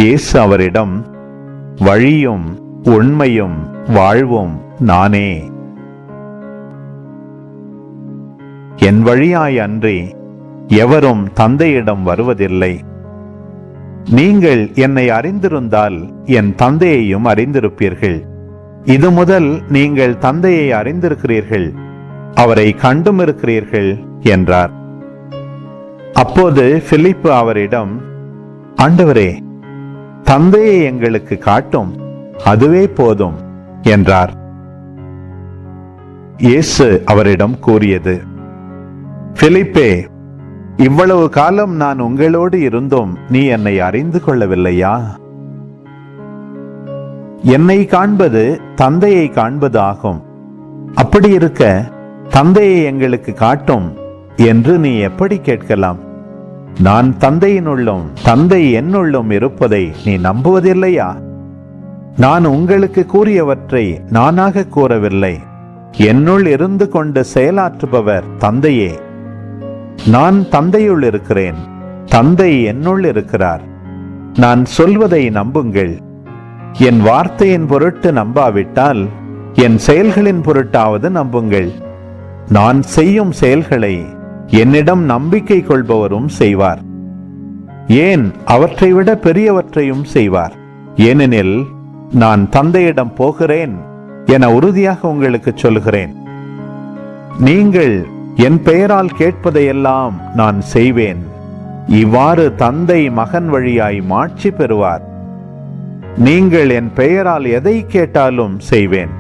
இயேசு அவரிடம், வழியும் உண்மையும் வாழ்வும் நானே. என் வழியாய் அன்றி எவரும் தந்தையிடம் வருவதில்லை. நீங்கள் என்னை அறிந்திருந்தால் என் தந்தையையும் அறிந்திருப்பீர்கள். இது முதல் நீங்கள் தந்தையை அறிந்திருக்கிறீர்கள், அவரை கண்டும் இருக்கிறீர்கள் என்றார். அப்போது பிலிப்பு அவரிடம், ஆண்டவரே, தந்தையை எங்களுக்கு காட்டும், அதுவே போதும் என்றார். இயேசு அவரிடம் கூறியது, பிலிப்பே, இவ்வளவு காலம் நான் உங்களோடு இருந்தும் நீ என்னை அறிந்து கொள்ளவில்லையா? என்னை காண்பது தந்தையை காண்பது ஆகும். அப்படி இருக்க தந்தையை எங்களுக்கு காட்டும் என்று நீ எப்படி கேட்கலாம்? நான் தந்தையினுள்ளும் தந்தை என்னுள்ளும் இருப்பதை நீ நம்புவதில்லையா? நான் உங்களுக்கு கூறியவற்றை நானாக கூறவில்லை, என்னுள் இருந்து கொண்டு செயலாற்றுபவர் தந்தையே. நான் தந்தையுள் இருக்கிறேன், தந்தை என்னுள் இருக்கிறார். நான் சொல்வதை நம்புங்கள். என் வார்த்தையின் பொருட்டு நம்பாவிட்டால் என் செயல்களின் பொருட்டாவது நம்புங்கள். நான் செய்யும் செயல்களை என்னிடம் நம்பிக்கை கொள்பவரும் செய்வார். ஏன், அவற்றை விட பெரியவற்றையும் செய்வார். ஏனெனில் நான் தந்தையிடம் போகிறேன் என உறுதியாக உங்களுக்கு சொல்கிறேன். நீங்கள் என் பெயரால் கேட்பதையெல்லாம் நான் செய்வேன். இவ்வாறு தந்தை மகன் வழியாய் மாட்சி பெறுவார். நீங்கள் என் பெயரால் எதை கேட்டாலும் செய்வேன்.